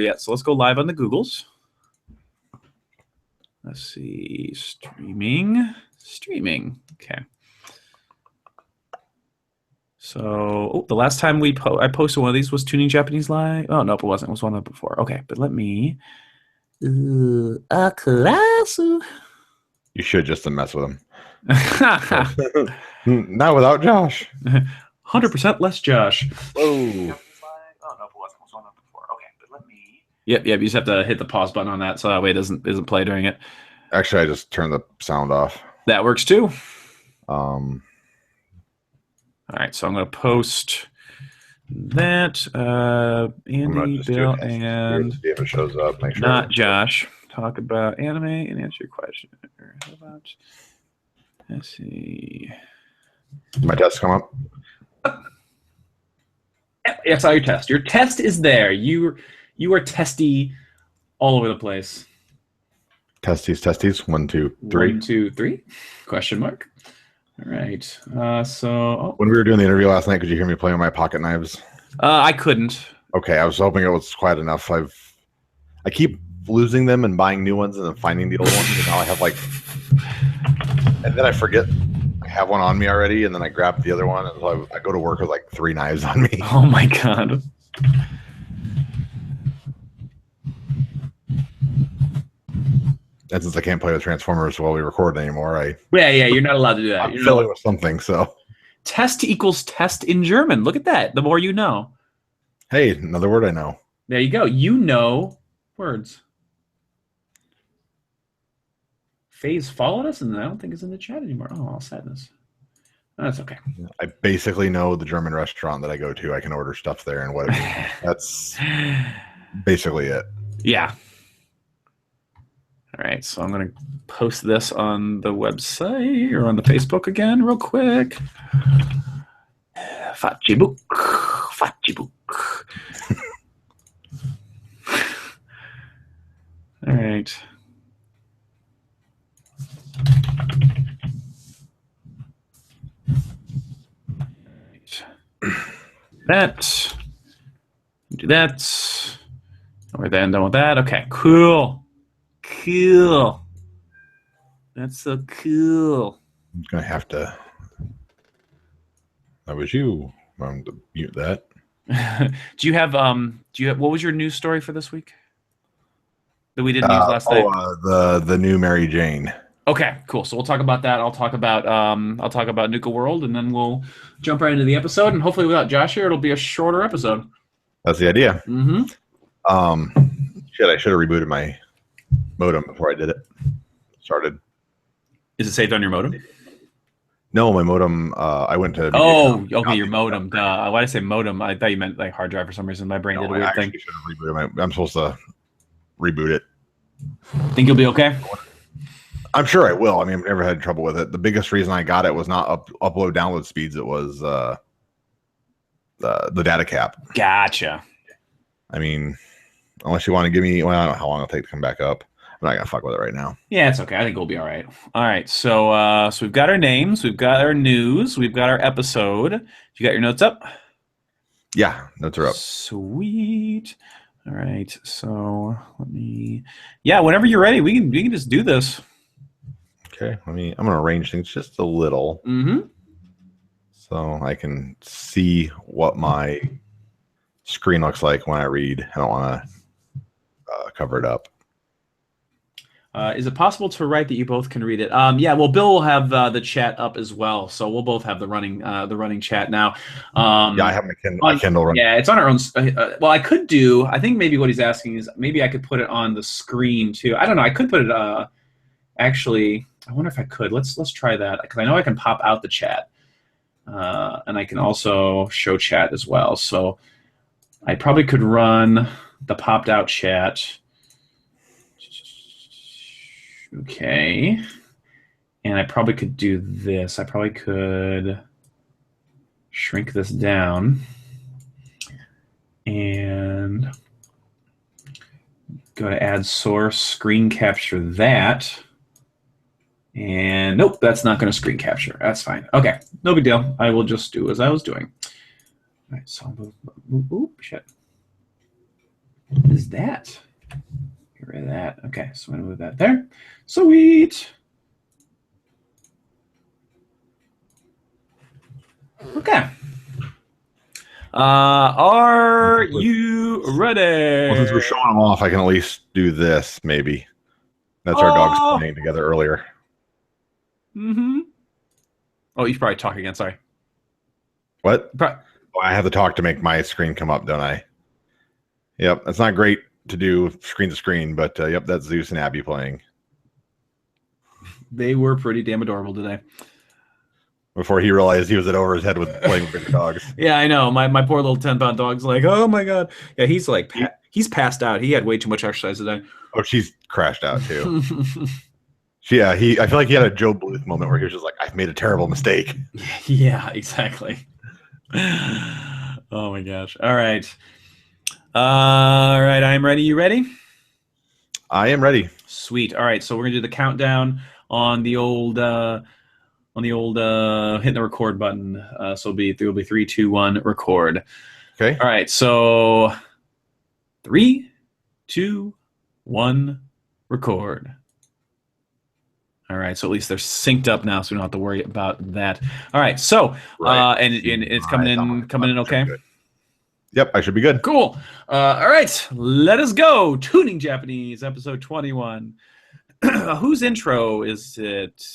yet, so let's go live on the Googles. Let's see, streaming. Okay. So, the last time I posted one of these was Tuning Japanese Live. Oh, nope, it wasn't. It was one before. Okay, but let me. A class. You should just mess with them. Not without Josh. 100% less Josh. Whoa. Oh, no, it wasn't. It was one before. Okay, but let me. Yep. You just have to hit the pause button on that so that way it doesn't play during it. Actually, I just turned the sound off. That works too. All right, so I'm going to post that. Andy, Bill, and see if it shows up. Make sure not Josh. Talk about anime and answer your question. How about? Let's see. Did my test come up? I saw your test. Your test is there. You are testy all over the place. Testes. 1, 2, 3. 1, 2, 3? Question mark. All right. So when we were doing the interview last night, could you hear me playing with my pocket knives? I couldn't. Okay, I was hoping it was quiet enough. I keep losing them and buying new ones and then finding the old ones, and now I have and then I forget I have one on me already, and then I grab the other one, and so I go to work with 3 knives on me. Oh my god. And since I can't play with Transformers while we record anymore, yeah, you're not allowed to do that. I'm filling with something, so. Test equals test in German. Look at that. The more you know. Hey, another word I know. There you go. You know words. Faze followed us, and I don't think it's in the chat anymore. Oh, sadness. That's okay. I basically know the German restaurant that I go to. I can order stuff there and what it means. That's basically it. Yeah. All right, so I'm going to post this on the website or on the Facebook again real quick. Fachibook. All right. That. Do that. We're then done with that. Okay, cool. That's so cool. I'm going to have to. That was you. I'm going to mute that. Do you have what was your news story for this week that we didn't use last night? The new Mary Jane. Okay, cool. So we'll talk about that. I'll talk about Nuka World, and then we'll jump right into the episode. And hopefully, without Josh here, it'll be a shorter episode. That's the idea. Mm-hmm. I should have rebooted my modem before I did it. Started. Is it saved on your modem? No, my modem. I went to. Okay, your modem. Why did I say modem? I thought you meant hard drive for some reason. My brain did a weird thing. Should have rebooted I'm supposed to reboot it. Think you'll be okay? I'm sure I will. I mean, I've never had trouble with it. The biggest reason I got it was not upload download speeds. It was the data cap. Gotcha. I mean, unless you want to give me, well, I don't know how long it'll take to come back up. I'm not gonna fuck with it right now. Yeah, it's okay. I think we'll be all right. All right. So we've got our names, we've got our news, we've got our episode. You got your notes up? Yeah, notes are up. Sweet. All right. So let me. Yeah, whenever you're ready, we can just do this. Okay. I'm gonna arrange things just a little, so I can see what my screen looks like when I read. I don't want to cover it up. Is it possible to write that you both can read it? Yeah. Well, Bill will have the chat up as well, so we'll both have the running chat now. Yeah, I have my Kindle running. Yeah, it's on our own. Well, I could do. I think maybe what he's asking is maybe I could put it on the screen too. I don't know. I could put it. Actually, I wonder if I could. Let's try that, because I know I can pop out the chat, and I can also show chat as well. So I probably could run the popped out chat. Okay. And I probably could do this. I probably could shrink this down and go to add source, screen capture that. And nope, that's not going to screen capture. That's fine. Okay, no big deal. I will just do as I was doing. All right, so I'll move. Oop, shit. What is that? Get rid of that. Okay, so I'm going to move that there. Sweet. Okay. Are you ready? Well, since we're showing them off, I can at least do this, maybe. That's our dogs playing together earlier. Mm-hmm. Oh, you should probably talk again. Sorry. What? Oh, I have to talk to make my screen come up, don't I? Yep, that's not great to do screen to screen, but yep, that's Zeus and Abby playing. They were pretty damn adorable today. Before he realized he was over his head with playing with bigger dogs. Yeah, I know. My poor little 10-pound dog's like, oh my god. Yeah, he's like, he's passed out. He had way too much exercise today. Oh, she's crashed out too. I feel like he had a Joe Bluth moment where he was just like, I've made a terrible mistake. Yeah, exactly. Oh my gosh. All right. I'm ready. You ready? I am ready. Sweet. All right. So we're gonna do the countdown on the old hitting the record button. So it'll be 3, 2, 1, record. Okay. All right. So 3, 2, 1, record. All right, so at least they're synced up now, so we don't have to worry about that. All right, so Right. And it's coming in okay. Yep, I should be good. Cool. All right, let us go. Tuning Japanese, episode 21. Whose intro is it?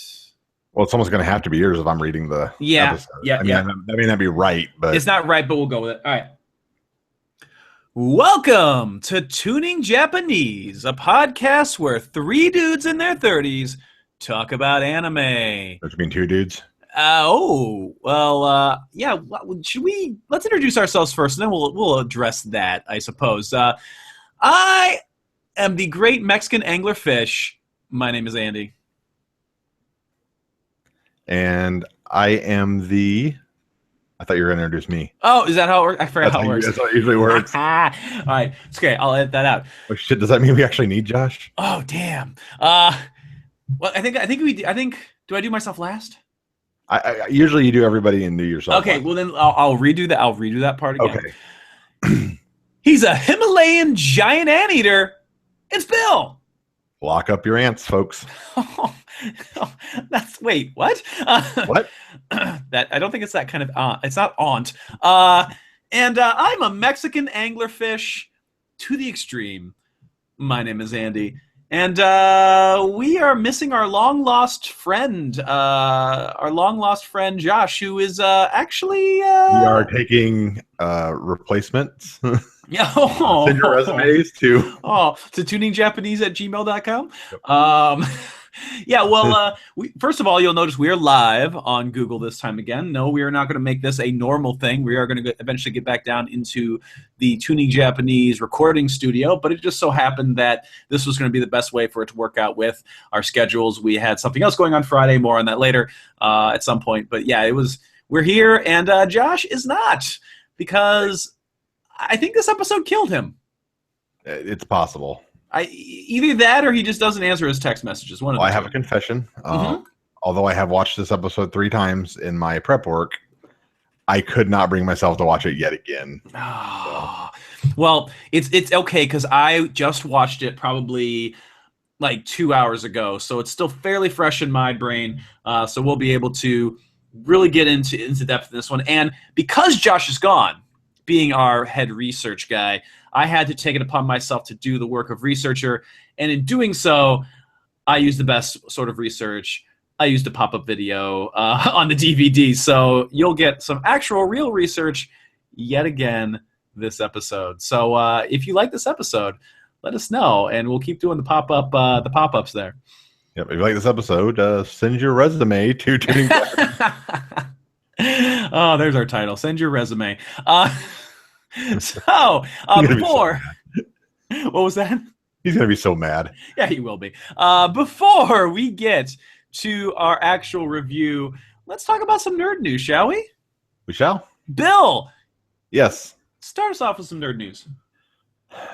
Well, it's almost going to have to be yours if I'm reading the episode. I mean, that may not be right, but it's not right, but we'll go with it. All right. Welcome to Tuning Japanese, a podcast where 3 dudes in their 30s talk about anime. Which mean 2 dudes? Yeah. Should we? Let's introduce ourselves first, and then we'll address that, I suppose. I am the great Mexican anglerfish. My name is Andy. And I am the... I thought you were going to introduce me. Oh, is that how it works? I forgot how it works. That's how it usually works. All right. It's okay. I'll edit that out. Oh, shit. Does that mean we actually need Josh? Oh, damn. Well, I think. Do I do myself last? I usually you do everybody and do yourself. Okay. Last. Well, then I'll redo that. I'll redo that part again. Okay. He's a Himalayan giant anteater. It's Bill. Lock up your ants, folks. Wait, what? What? That I don't think it's that kind of it's not aunt. And I'm a Mexican anglerfish to the extreme. My name is Andy. And we are missing our long lost friend Josh, who is actually we are taking replacements. Send your resumes to tuningjapanese@gmail.com. Yep. Yeah, well, first of all, you'll notice we are live on Google this time again. No, we are not going to make this a normal thing. We are going to eventually get back down into the Tuning Japanese recording studio, but it just so happened that this was going to be the best way for it to work out with our schedules. We had something else going on Friday, more on that later at some point. But yeah, we're here, and Josh is not, because I think this episode killed him. It's possible. Either that or he just doesn't answer his text messages. I have a confession. Although I have watched this episode 3 times in my prep work, I could not bring myself to watch it yet again. Oh. Well, it's okay because I just watched it probably like 2 hours ago, so it's still fairly fresh in my brain. So we'll be able to really get into depth in this one. And because Josh is gone, being our head research guy, I had to take it upon myself to do the work of researcher, and in doing so, I used the best sort of research. I used a pop-up video on the DVD, so you'll get some actual real research yet again this episode. So if you like this episode, let us know, and we'll keep doing the pop-ups there. Yep, if you like this episode, send your resume to Tuning. Oh, there's our title. Send your resume. Before, what was that? He's gonna be so mad. Yeah, he will be. Before we get to our actual review, let's talk about some nerd news, shall we? We shall. Bill. Yes. Start us off with some nerd news.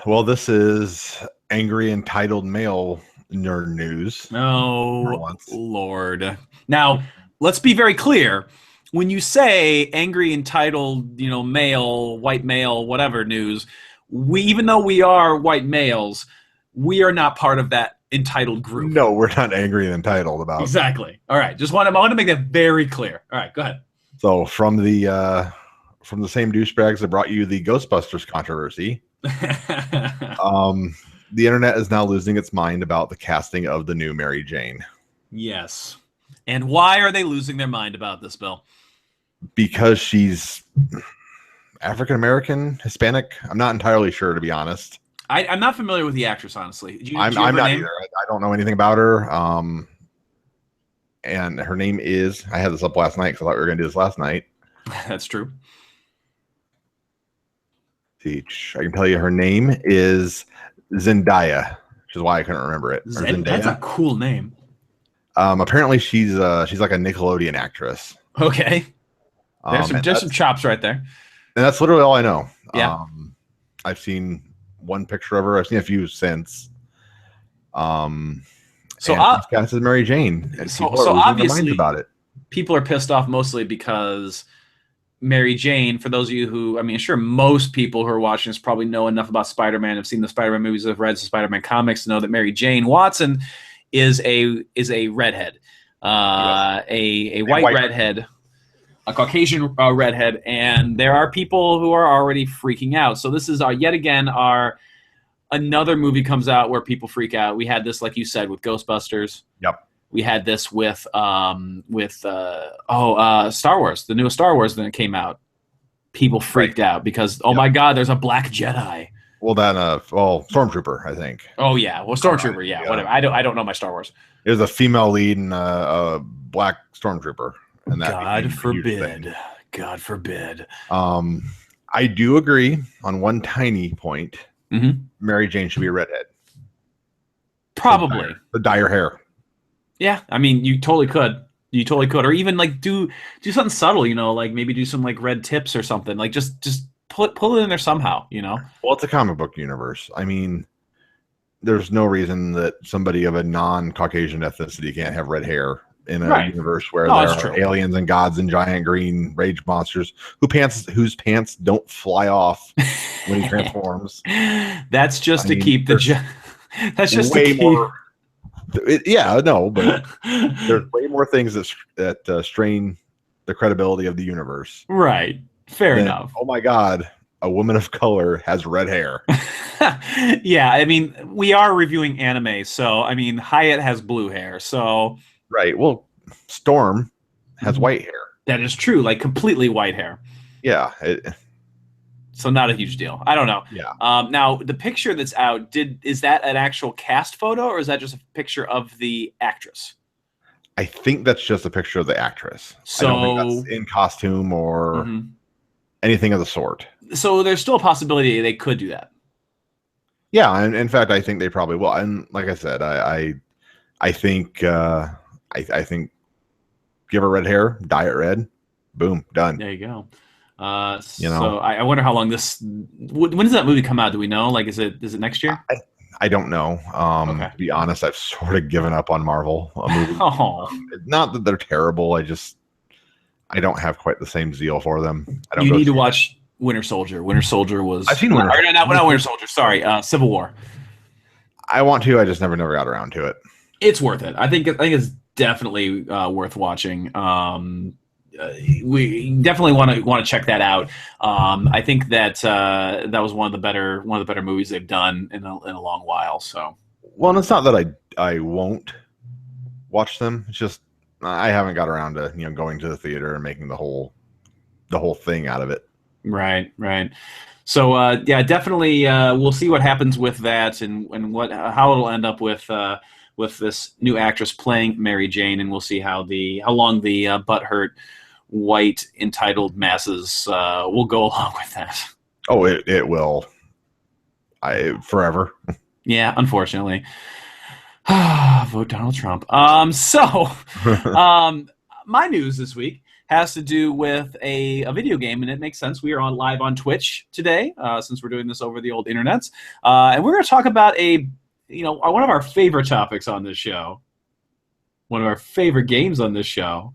Well, this is angry entitled male nerd news. Oh, Lord. Now, let's be very clear. When you say angry entitled, male, white male, whatever news, even though we are white males, we are not part of that entitled group. No, we're not angry and entitled about. Exactly. All right. I want to make that very clear. All right, go ahead. So from the same douchebags that brought you the Ghostbusters controversy, the internet is now losing its mind about the casting of the new Mary Jane. Yes. And why are they losing their mind about this, Bill? Because she's African American, Hispanic. I'm not entirely sure, to be honest. I'm not familiar with the actress, honestly. I'm not either. I don't know anything about her. And her name is, I had this up last night because I thought we were going to do this last night. That's true. I can tell you her name is Zendaya, which is why I couldn't remember it. That's a cool name. Apparently she's like a Nickelodeon actress. Okay. There's some chops right there. And that's literally all I know. Yeah. I've seen one picture of her. I've seen a few since. So cast as Mary Jane. And so people are losing their minds obviously about it. People are pissed off mostly because Mary Jane, for those of you who, I mean, sure, most people who are watching this probably know enough about Spider-Man, have seen the Spider-Man movies, have read the Spider-Man comics to know that Mary Jane Watson is a redhead, a white redhead, a Caucasian redhead, and there are people who are already freaking out. So this is yet again another movie comes out where people freak out. We had this, like you said, with Ghostbusters. Yep. We had this with Star Wars, the newest Star Wars that came out. People freaked out because my God, there's a black Jedi. Well, then, Stormtrooper, I think. Oh yeah, well, Stormtrooper, yeah, whatever. I don't know my Star Wars. There's a female lead and a black Stormtrooper, and that God forbid. God forbid. I do agree on one tiny point. Mm-hmm. Mary Jane should be a redhead. Probably the dye her hair. Yeah, I mean, you totally could. Or even like do something subtle, like maybe do some like red tips or something. Like just pull it in there somehow, Well, it's a comic book universe. I mean, there's no reason that somebody of a non-Caucasian ethnicity can't have red hair in a universe where there are aliens and gods and giant green rage monsters whose pants don't fly off when he transforms. That's just to keep the. That's just way to keep. More. But there's way more things that strain the credibility of the universe. Right. Fair enough. Oh my God, a woman of color has red hair. Yeah, I mean, we are reviewing anime, so I mean, Hyatt has blue hair, so. Right. Well, Storm has white hair. That is true, like completely white hair. Yeah. So not a huge deal. I don't know. Yeah. Now the picture that's out, is that an actual cast photo or is that just a picture of the actress? I think that's just a picture of the actress. So I don't think that's in costume or anything of the sort. So there's still a possibility they could do that. Yeah, and in fact, I think they probably will. And like I said, I think give her red hair, dye it red, boom, done. There you go. So I wonder how long this. When does that movie come out? Do we know? Like, is it next year? I don't know. To be honest, I've sort of given up on Marvel movies. Not that they're terrible. I don't have quite the same zeal for them. You need to watch Winter Soldier. Winter Soldier was. I've seen Winter Soldier. Not Winter Soldier. Sorry, Civil War. I want to. I just never got around to it. It's worth it. I think it's definitely worth watching. We definitely want to check that out. I think that was one of the better movies they've done in a long while. So, well, and it's not that I won't watch them. It's just I haven't got around to going to the theater and making the whole thing out of it. Right. So definitely we'll see what happens with that and how it'll end up with this new actress playing Mary Jane, and we'll see how long the butthurt white entitled masses will go along with that. Oh, it will. Forever. Yeah, unfortunately. Vote Donald Trump. My news this week has to do with a video game, and it makes sense. We are live on Twitch today, since we're doing this over the old internets, and we're going to talk about one of our favorite topics on this show, one of our favorite games on this show.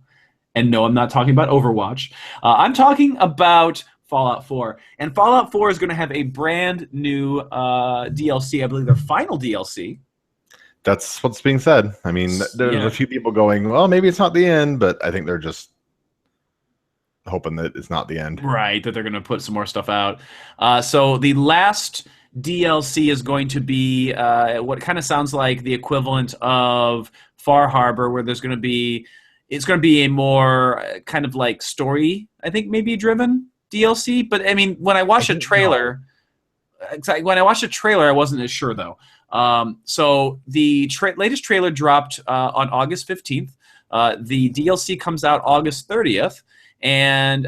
And no, I'm not talking about Overwatch. I'm talking about Fallout 4. And Fallout 4 is going to have a brand new DLC, I believe their final DLC. That's what's being said. I mean, there's a few people going, well, maybe it's not the end, but I think they're just hoping that it's not the end. Right, that they're going to put some more stuff out. So the last DLC is going to be what kind of sounds like the equivalent of Far Harbor, where it's going to be a more kind of like story, I think, maybe driven DLC. But I mean, when I watched a trailer, I wasn't as sure though. So the latest trailer dropped on August 15th. The DLC comes out August 30th. And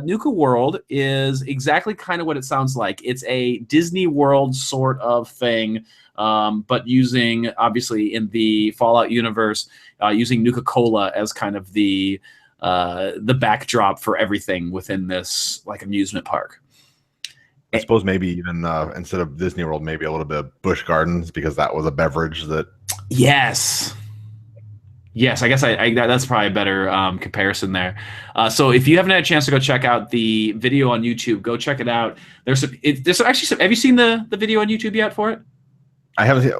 Nuka World is exactly kind of what it sounds like. It's a Disney World sort of thing, but using, obviously, in the Fallout universe, using Nuka-Cola as kind of the backdrop for everything within this like amusement park. I suppose maybe even instead of Disney World, maybe a little bit of Busch Gardens, because that was a beverage that. Yes, I guess that's probably a better comparison there. So if you haven't had a chance to go check out the video on YouTube, go check it out. There's actually some. Have you seen the video on YouTube yet for it? I haven't seen.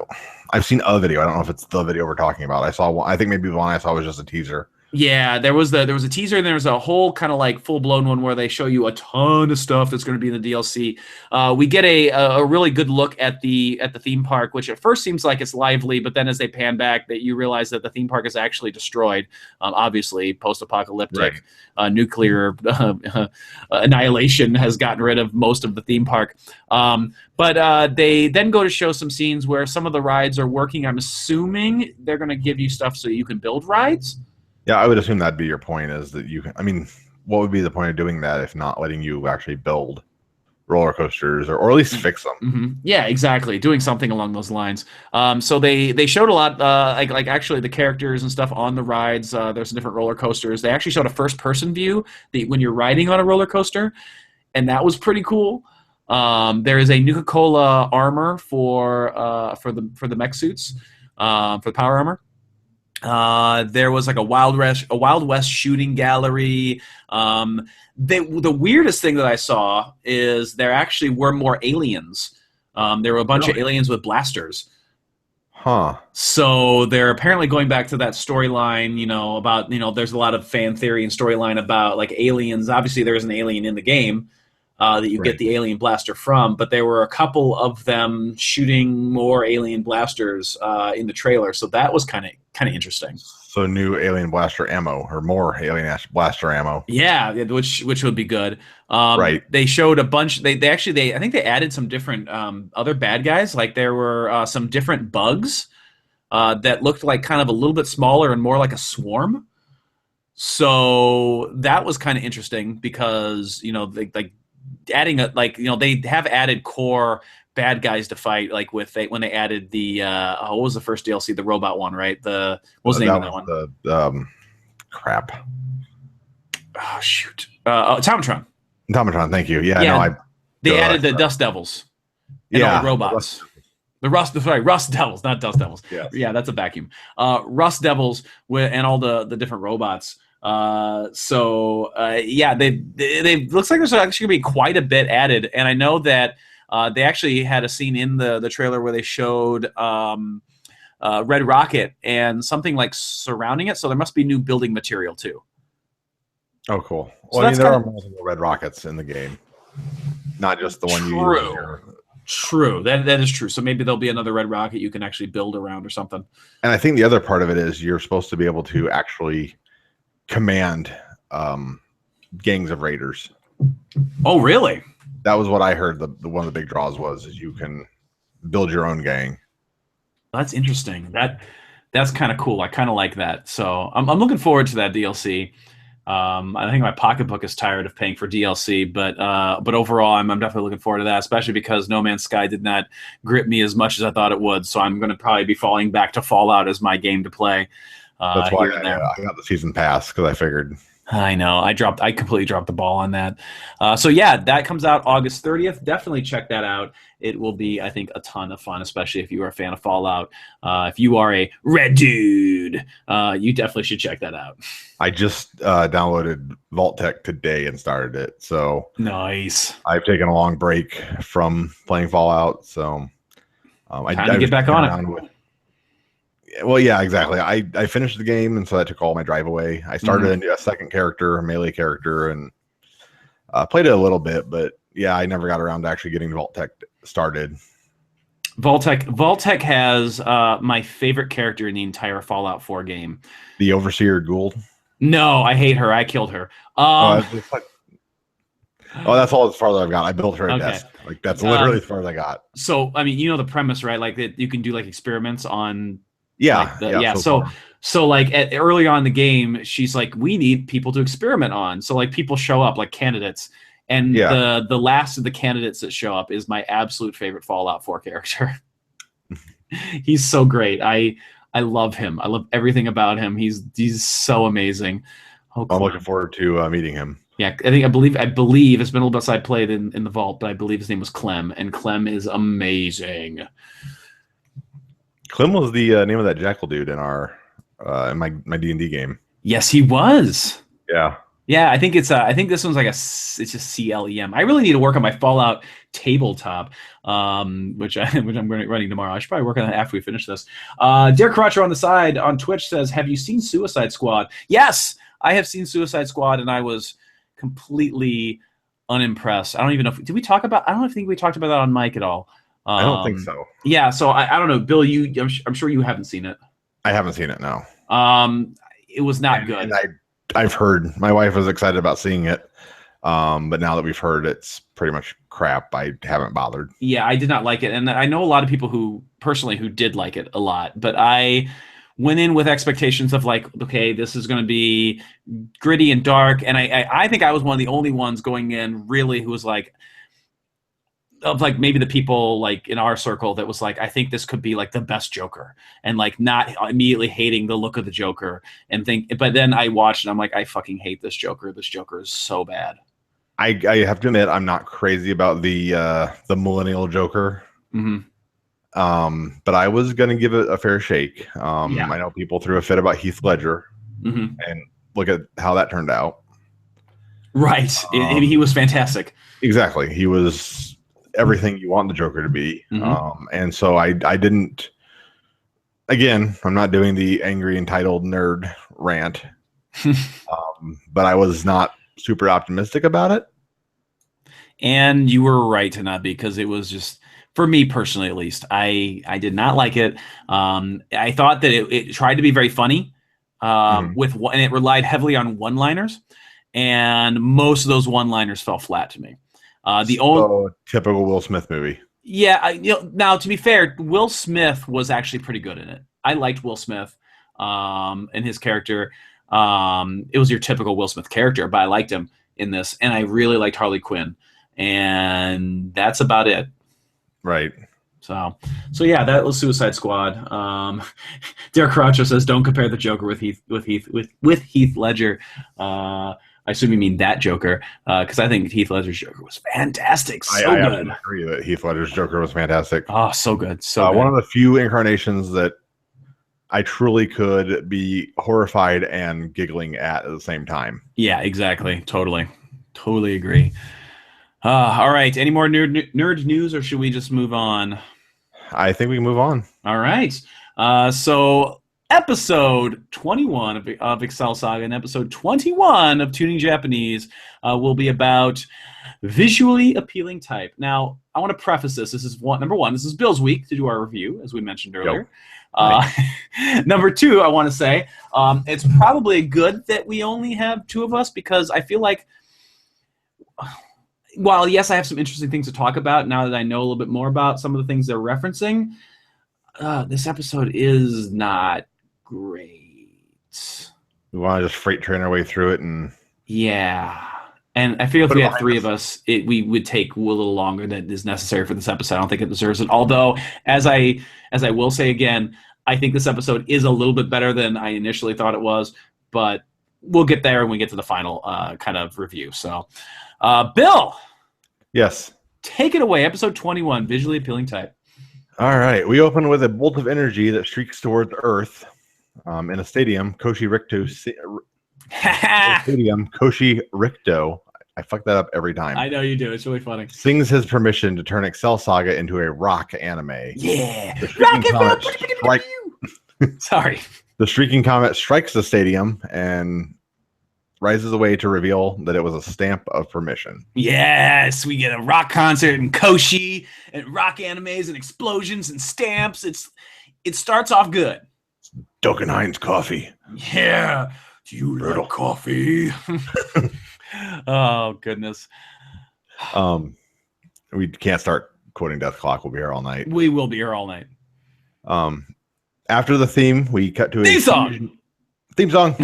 I've seen a video. I don't know if it's the video we're talking about. I saw one. I think maybe the one I saw was just a teaser. Yeah, there was a teaser, and there was a whole kind of like full blown one where they show you a ton of stuff that's going to be in the DLC. We get a really good look at the theme park, which at first seems like it's lively, but then as they pan back, that you realize that the theme park is actually destroyed. Obviously, post-apocalyptic nuclear annihilation has gotten rid of most of the theme park. But they then go to show some scenes where some of the rides are working. I'm assuming they're going to give you stuff so you can build rides. Yeah, I would assume that'd be your point, is that you can. I mean, what would be the point of doing that if not letting you actually build roller coasters or at least fix them? Mm-hmm. Yeah, exactly. Doing something along those lines. So they showed a lot, like actually the characters and stuff on the rides. There's some different roller coasters. They actually showed a first person view when you're riding on a roller coaster, and that was pretty cool. There is a Nuka-Cola armor for the mech suits, for the power armor. There was like a Wild West shooting gallery. The weirdest thing that I saw is there actually were more aliens. There were a bunch of aliens with blasters. Huh. So they're apparently going back to that storyline, about, there's a lot of fan theory and storyline about like aliens. Obviously there is an alien in the game that you get the alien blaster from, but there were a couple of them shooting more alien blasters in the trailer. So that was kind of interesting. So new alien blaster ammo, or more alien blaster ammo. Yeah, which would be good. Right. They showed a bunch. They I think they added some different other bad guys. Like there were some different bugs that looked like kind of a little bit smaller and more like a swarm. So that was kind of interesting because adding they have added core bad guys to fight, like when they added the what was the first DLC, the robot one, right? What was the name of that one? The crap. Oh shoot, Automatron. Automatron, thank you. Yeah, they added the Dust Devils. And all the robots. Rust Devils, not Dust Devils. Yes. Yeah, that's a vacuum. Rust Devils and all the different robots. They looks like there's actually gonna be quite a bit added, and I know that they actually had a scene in the trailer where they showed Red Rocket and something like surrounding it, so there must be new building material too. Oh, cool. Well, I mean, there are multiple Red Rockets in the game, not just the one you use here. True. That is true. So maybe there'll be another Red Rocket you can actually build around or something. And I think the other part of it is you're supposed to be able to actually command gangs of raiders. Oh, really? That was what I heard. The one of the big draws is you can build your own gang. That's interesting. That's kind of cool. I kind of like that. So I'm looking forward to that DLC. I think my pocketbook is tired of paying for DLC, but overall, I'm definitely looking forward to that, especially because No Man's Sky did not grip me as much as I thought it would. So I'm going to probably be falling back to Fallout as my game to play. That's why I got the season pass, because I figured I know. I completely dropped the ball on that. So yeah, that comes out August 30th. Definitely check that out. It will be, I think, a ton of fun, especially if you are a fan of Fallout. If you are a red dude, you definitely should check that out. I just downloaded Vault Tech today and started it. So Nice. I've taken a long break from playing Fallout. So Time to I was get back playing on it. around with. Well, yeah, exactly. I finished the game, and so that took all my drive away. I started a second character, a melee character, and played it a little bit. But yeah, I never got around to actually getting Vault Tech started. Vault-Tec has my favorite character in the entire Fallout 4 game. The Overseer Gould. No, I hate her. I killed her. Oh, that's all as far as I've got. I built her a Okay. desk. Like that's literally as far as I got. So, I mean, you know the premise, right? Like that you can do like experiments on Yeah, yeah. So like early on in the game, she's like, we need people to experiment on. So like people show up like candidates, and the last of the candidates that show up is my absolute favorite Fallout 4 character. He's so great. I love him. I love everything about him. He's so amazing. Oh, I'm looking forward to meeting him. Yeah, I believe it's been a little bit since I played in the vault, but I believe his name was Clem, and Clem is amazing. Clem was the name of that jackal dude in our in my D&D game. Yes, he was. Yeah. Yeah, I think I think this one's like it's just CLEM. I really need to work on my Fallout tabletop, which I'm running tomorrow. I should probably work on that after we finish this. Derek Crotcher on the side on Twitch says, "Have you seen Suicide Squad?" Yes, I have seen Suicide Squad, and I was completely unimpressed. I don't even know. Did we talk about? I don't think we talked about that on mic at all. I don't think so. Yeah, so I don't know, Bill. I'm sure you haven't seen it. I haven't seen it. No. It was not good. And I've heard, my wife was excited about seeing it, but now that we've heard it's pretty much crap, I haven't bothered. Yeah, I did not like it, and I know a lot of people who did like it a lot, but I went in with expectations of like, okay, this is going to be gritty and dark, and I think I was one of the only ones going in really who was like, of like maybe the people like in our circle that was like, I think this could be like the best Joker, and like not immediately hating the look of the Joker and but then I watched and I'm like, I fucking hate this Joker. This Joker is so bad. I have to admit, I'm not crazy about the millennial Joker. Mm-hmm. But I was going to give it a fair shake. I know people threw a fit about Heath Ledger, and look at how that turned out. Right. He was fantastic. Exactly. He was everything you want the Joker to be. And so I didn't, again, I'm not doing the angry entitled nerd rant, but I was not super optimistic about it. And you were right to not be, because it was just, for me personally at least, I did not like it. I thought that it tried to be very funny, and it relied heavily on one-liners, and most of those one-liners fell flat to me. Typical Will Smith movie. Yeah, now to be fair, Will Smith was actually pretty good in it. I liked Will Smith and his character. It was your typical Will Smith character, but I liked him in this, and I really liked Harley Quinn, and that's about it. Right. So yeah, that was Suicide Squad. Derek Croucher says, "Don't compare the Joker with Heath Ledger." I assume you mean that Joker, because I think Heath Ledger's Joker was fantastic. So I good. I agree that Heath Ledger's Joker was fantastic. Oh, so good. So good. One of the few incarnations that I truly could be horrified and giggling at the same time. Yeah, exactly. Totally agree. All right. Any more nerd news, or should we just move on? I think we can move on. All right. So episode 21 of Excel Saga and episode 21 of Tuning Japanese will be about visually appealing type. Now, I want to preface this. This is number one. This is Bill's week to do our review, as we mentioned earlier. Yep. Number two, I want to say it's probably good that we only have two of us, because I feel like, while yes, I have some interesting things to talk about now that I know a little bit more about some of the things they're referencing, this episode is not great. We want to just freight train our way through it, and yeah. And I feel if we had three of us, we would take a little longer than is necessary for this episode. I don't think it deserves it. Although, as I will say again, I think this episode is a little bit better than I initially thought it was. But we'll get there when we get to the final kind of review. So, Bill, Yes. take it away. Episode 21, visually appealing type. All right. We open with a bolt of energy that streaks towards Earth in a stadium. Koshi Ricto. I fuck that up every time. I know you do. It's really funny. Sings his permission to turn Excel Saga into a rock anime. Yeah. Sorry. The Shrieking Comet strikes the stadium and rises away to reveal that it was a stamp of permission. Yes, we get a rock concert and Koshi and rock animes and explosions and stamps. It starts off good. Dokenhein's coffee. Yeah. Do you like coffee? Oh, goodness. We can't start quoting Death Clock. We'll be here all night. We will be here all night. After the theme, we cut to a theme song.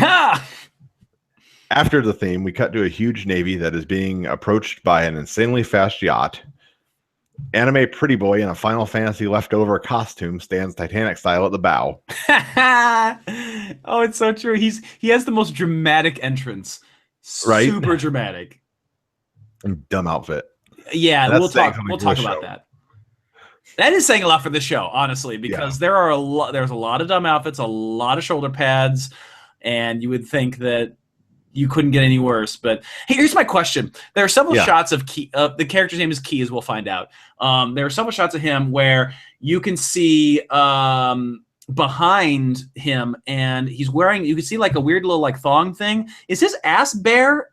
After the theme, we cut to a huge navy that is being approached by an insanely fast yacht. Anime pretty boy in a Final Fantasy leftover costume stands Titanic style at the bow. Oh, it's so true. He has the most dramatic entrance. Right? Super dramatic. And dumb outfit. Yeah, we'll talk about that. That is saying a lot for the show, honestly, because there's a lot of dumb outfits, a lot of shoulder pads, and you would think that you couldn't get any worse. But hey, here's my question. There are several shots of Key. The character's name is Key, as we'll find out. There are several shots of him where you can see behind him, and he's wearing. You can see like a weird little like thong thing. Is his ass bare?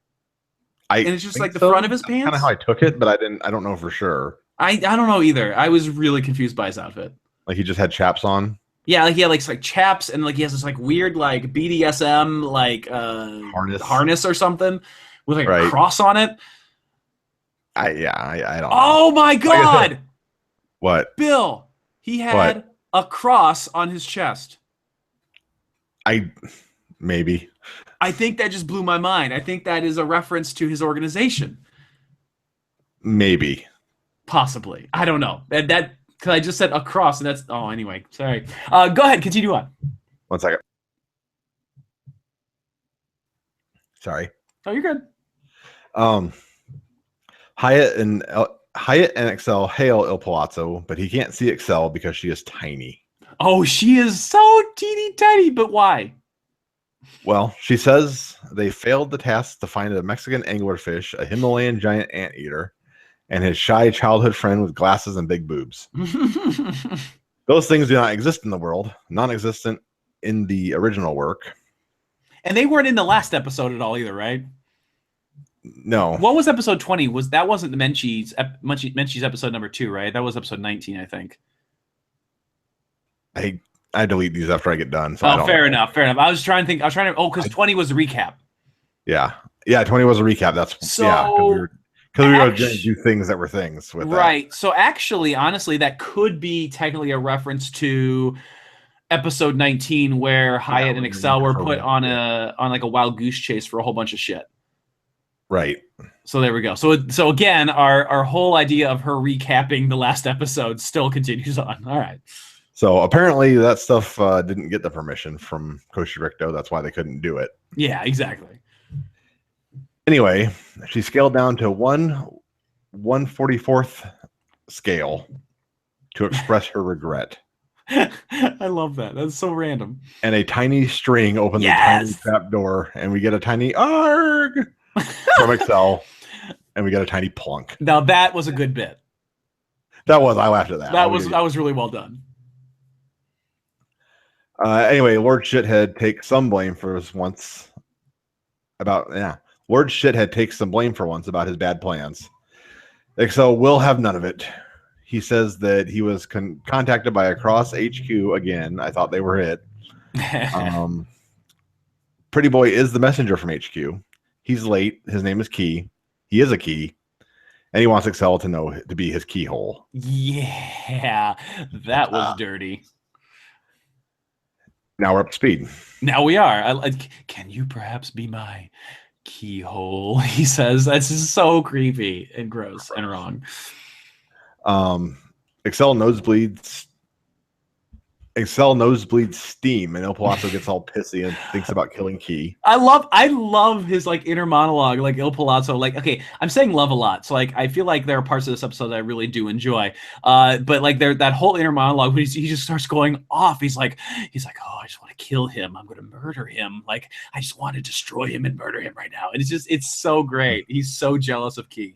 And it's just like the front of his pants. Kind of how I took it, but I don't know for sure. I don't know either. I was really confused by his outfit. Like he just had chaps on. Yeah, like he had like chaps, and like he has this like weird like BDSM like harness or something with like a cross on it. I don't know. Oh my god! What? Bill, he had a cross on his chest. Maybe. I think that just blew my mind. I think that is a reference to his organization. Maybe. Possibly. I don't know. That because I just said a cross, and that's anyway. Sorry. Go ahead, continue on. 1 second. Sorry. Oh, you're good. Hyatt and Excel hail Il Palazzo, but he can't see Excel because she is tiny. Oh, she is so teeny tiny, but why? Well, she says they failed the task to find a Mexican anglerfish, a Himalayan giant anteater, and his shy childhood friend with glasses and big boobs. Those things do not exist in the world, non-existent in the original work. And they weren't in the last episode at all either, right? No. What was episode 20? That wasn't the Menchie's episode number 2, right? That was episode 19, I think. I delete these after I get done. So fair enough. I was trying to think. Because 20 was a recap. Yeah. 20 was a recap. That's because we were going to do things that were things with right. That. So actually, honestly, that could be technically a reference to episode 19, where Hyatt and Excel were put on like a wild goose chase for a whole bunch of shit. Right. So there we go. So again, our whole idea of her recapping the last episode still continues on. All right. So apparently that stuff didn't get the permission from Koshi Ricto. That's why they couldn't do it. Yeah, exactly. Anyway, she scaled down to 1/44th scale to express her regret. I love that. That's so random. And a tiny string opens the tiny trap door, and we get a tiny arg from Excel, and we get a tiny plunk. Now that was a good bit. I laughed at that. That was really well done. Anyway, Lord Shithead takes some blame for this once. Lord Shithead takes some blame for once about his bad plans. Excel will have none of it. He says that he was contacted by Across HQ again. I thought they were it. Pretty Boy is the messenger from HQ. He's late. His name is Key. He is a key. And he wants Excel to be his keyhole. Yeah, that was dirty. Now we're up to speed. Now we are. Can you perhaps be my keyhole? He says. That's just so creepy and gross and wrong. Excel nosebleeds Excel nosebleeds steam, and El Palazzo gets all pissy and thinks about killing Key. I love his like inner monologue, like Il Palazzo. Like, okay, I'm saying love a lot, so like I feel like there are parts of this episode that I really do enjoy. But like that whole inner monologue when he just starts going off. He's like, oh, I just want to kill him. I'm going to murder him. Like, I just want to destroy him and murder him right now. And it's so great. He's so jealous of Key.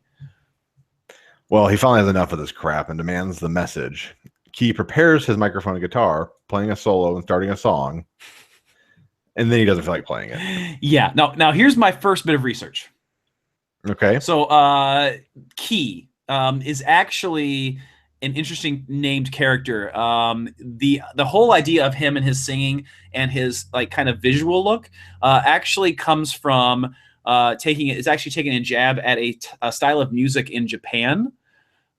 Well, he finally has enough of this crap and demands the message. Key prepares his microphone and guitar, playing a solo and starting a song, and then he doesn't feel like playing it. Yeah. Now here's my first bit of research. Okay. So Key is actually an interesting named character. The whole idea of him and his singing and his like kind of visual look actually comes from taking a jab at a style of music in Japan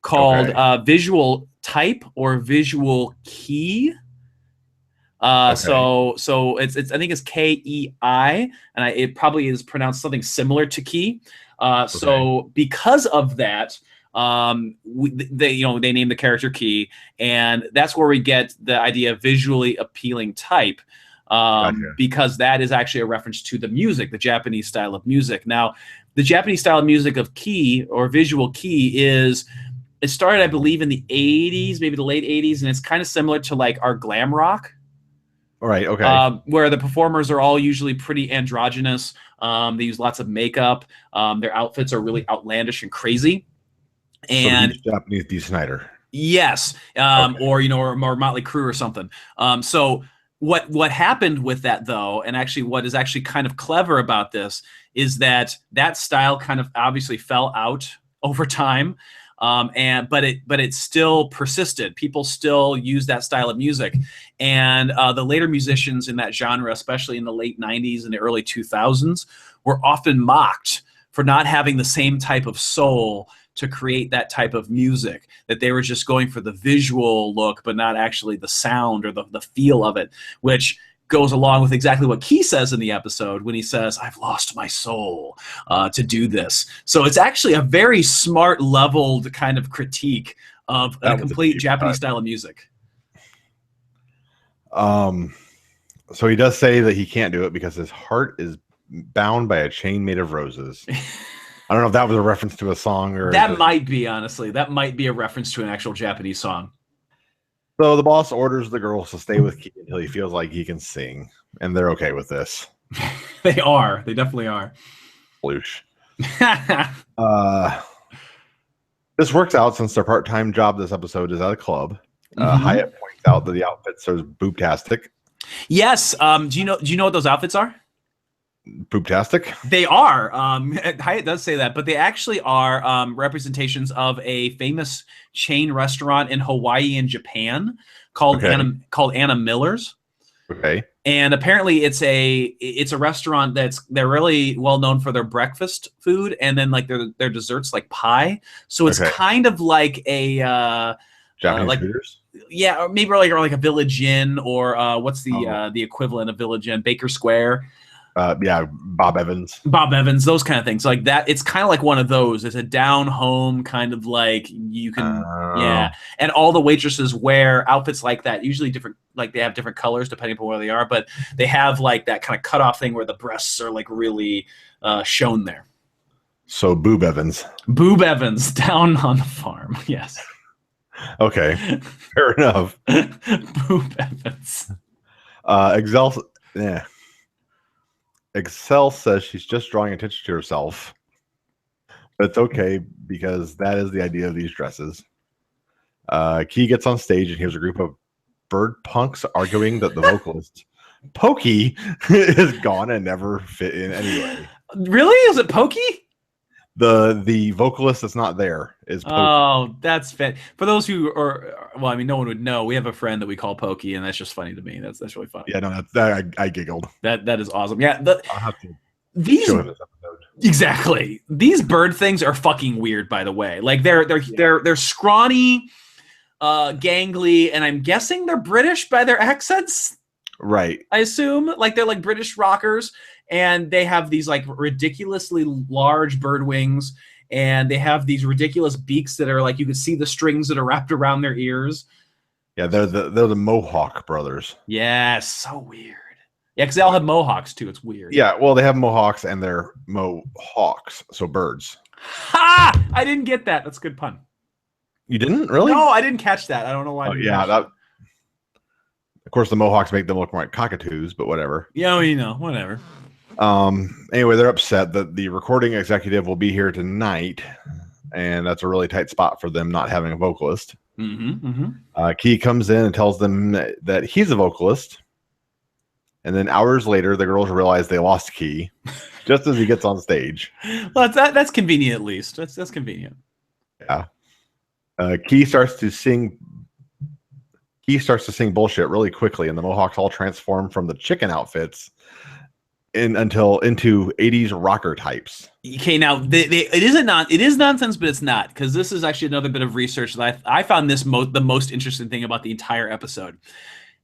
called visual type or visual kei. So it's I think it's KEI, and it probably is pronounced something similar to key. So because of that, they name the character Key, and that's where we get the idea of visually appealing type. Because that is actually a reference to the music, the Japanese style of music. Now, the Japanese style of music of key or visual key it started, I believe, in the 80s, maybe the late 80s, and it's kind of similar to like our glam rock. All right, okay. Where the performers are all usually pretty androgynous. They use lots of makeup. Their outfits are really outlandish and crazy. And so Japanese Dee Snider. Yes, or Motley Crue or something. So what happened with that though, and actually what is actually kind of clever about this is that style kind of obviously fell out over time. But it still persisted. People still use that style of music, and the later musicians in that genre, especially in the late '90s and the early 2000s, were often mocked for not having the same type of soul to create that type of music. That they were just going for the visual look, but not actually the sound or the feel of it, which goes along with exactly what Key says in the episode when he says, I've lost my soul to do this. So it's actually a very smart, leveled kind of critique of a complete Japanese style of music. So he does say that he can't do it because his heart is bound by a chain made of roses. I don't know if that was a reference to a song or... That might be, honestly. That might be a reference to an actual Japanese song. So the boss orders the girls to stay with Key until he feels like he can sing, and they're okay with this. They are. They definitely are. Sploosh. This works out since their part-time job this episode is at a club. Hyatt points out that the outfits are boobtastic. Yes. Do you know what those outfits are? Boobtastic? They are. Hyatt does say that, but they actually are representations of a famous chain restaurant in Hawaii and Japan called Anna Miller's. Okay. And apparently it's a restaurant they're really well known for their breakfast food and then like their desserts like pie. So it's kind of like a Japanese fooders? Yeah, or maybe like a Village Inn or what's the equivalent of Village Inn? Baker Square. Yeah, Bob Evans, those kind of things like that. It's kind of like one of those. It's a down home kind of like you can, and all the waitresses wear outfits like that. Usually different, like they have different colors depending upon where they are, but they have like that kind of cutoff thing where the breasts are like really shown there. So Boob Evans down on the farm. Yes. Okay, fair enough. Boob Evans. Excel says she's just drawing attention to herself. But it's okay because that is the idea of these dresses. Key gets on stage and hears a group of bird punks arguing that the vocalist Pokey is gone and never fit in anyway. Really? Is it Pokey? The vocalist that's not there is Pokey. Oh, that's fit. For those who are, well, I mean, no one would know. We have a friend that we call Pokey, and that's just funny to me. That's really funny. Yeah, no, I giggled. That is awesome. Yeah, I'll have to show him this episode. Exactly. These bird things are fucking weird, by the way. Like they're scrawny, gangly, and I'm guessing they're British by their accents. Right. I assume like they're like British rockers. And they have these like ridiculously large bird wings, and they have these ridiculous beaks that are like you can see the strings that are wrapped around their ears. Yeah, they're the Mohawk brothers. Yes, so weird. Yeah, because they all have mohawks too. It's weird. Yeah, well, they have Mohawks and they're Mohawks, so birds. Ha! I didn't get that. That's a good pun. You didn't really? No, I didn't catch that. I don't know why I Oh didn't yeah, catch that. of course the Mohawks make them look more like cockatoos, but whatever. Yeah, well, you know, whatever. Anyway, they're upset that the recording executive will be here tonight, and that's a really tight spot for them not having a vocalist. Key comes in and tells them that he's a vocalist, and then hours later, the girls realize they lost Key just as he gets on stage. Well, that's convenient at least. That's convenient. Yeah. Key starts to sing bullshit really quickly, and the Mohawks all transform from the chicken outfits into 80s rocker types. Okay, now it is nonsense, but it's not, because this is actually another bit of research that I found the most interesting thing about the entire episode.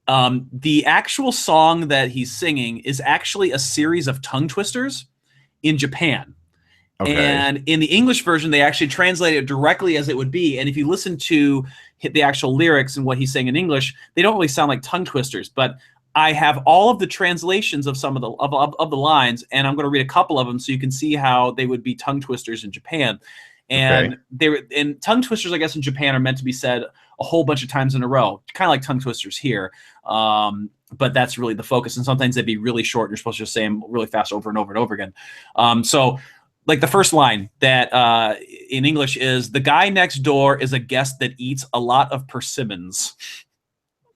The actual song that he's singing is actually a series of tongue twisters in Japan. Okay. And in the English version, they actually translate it directly as it would be. And if you listen to the actual lyrics and what he's saying in English, they don't really sound like tongue twisters. But I have all of the translations of some of the lines, and I'm going to read a couple of them so you can see how they would be tongue twisters in Japan. And and tongue twisters, I guess, in Japan are meant to be said a whole bunch of times in a row, kind of like tongue twisters here. But that's really the focus. And sometimes they'd be really short, and you're supposed to just say them really fast over and over and over again. So like the first line that in English is, "The guy next door is a guest that eats a lot of persimmons."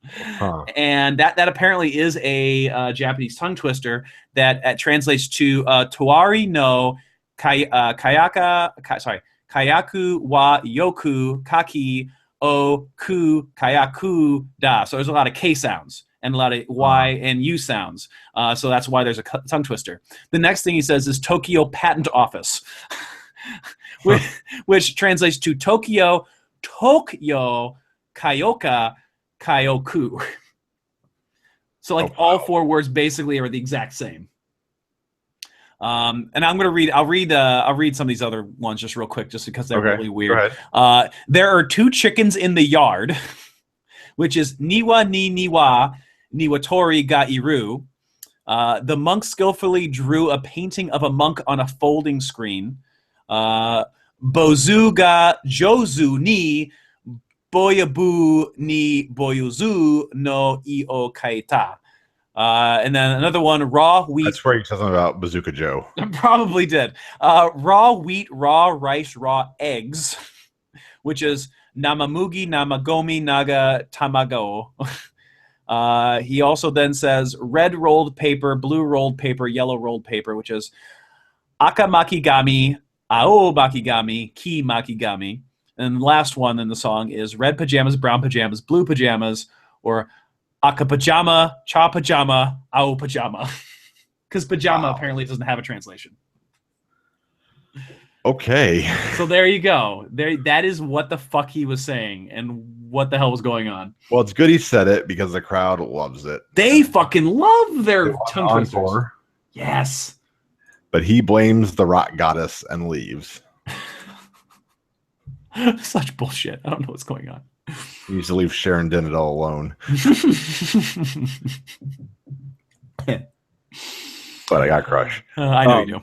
Huh. And that apparently is a Japanese tongue twister that translates to "Toari no kayaku wa yoku kaki o ku kayaku da." So there's a lot of K sounds and a lot of Y and U sounds. So that's why there's a tongue twister. The next thing he says is Tokyo Patent Office, which translates to Tokyo Kayoka Kaioku. So like all four words basically are the exact same. And I'll read some of these other ones just real quick, just because they're really weird. There are two chickens in the yard, which is Niwa ni Niwa Niwatori ga Iru. The monk skillfully drew a painting of a monk on a folding screen. Bozu ga Jozu ni Boyabu ni Boyuzu no Io Kaita. And then another one, raw wheat. That's where he says something about Bazooka Joe. Probably did. Raw wheat, raw rice, raw eggs, which is Namamugi, Namagomi, Naga, Tamago. He also then says red rolled paper, blue rolled paper, yellow rolled paper, which is Aka Makigami, Ao Makigami, Ki Makigami. And the last one in the song is red pajamas, brown pajamas, blue pajamas, or Aka pajama, cha pajama, ao pajama. Because pajama apparently doesn't have a translation. Okay. So there you go. That is what the fuck he was saying and what the hell was going on. Well, it's good he said it because the crowd loves it. They fucking love their tongue twisters. Encore. Yes. But he blames the rock goddess and leaves. Such bullshit. I don't know what's going on. He needs to leave Sharon Dennett all alone. But I got Crush. I know you do.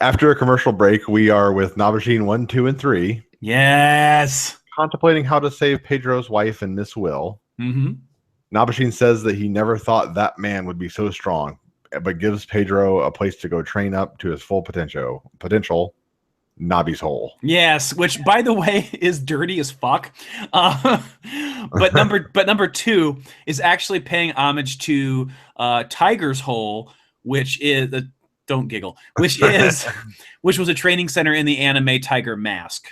After a commercial break, we are with Nabashin 1, 2, and 3. Yes. Contemplating how to save Pedro's wife and Miss Will. Mm-hmm. Nabashin says that he never thought that man would be so strong, but gives Pedro a place to go train up to his full potential. Nobby's hole. Yes, which by the way is dirty as fuck. But number two is actually paying homage to Tiger's Hole, which is don't giggle, which was a training center in the anime Tiger Mask.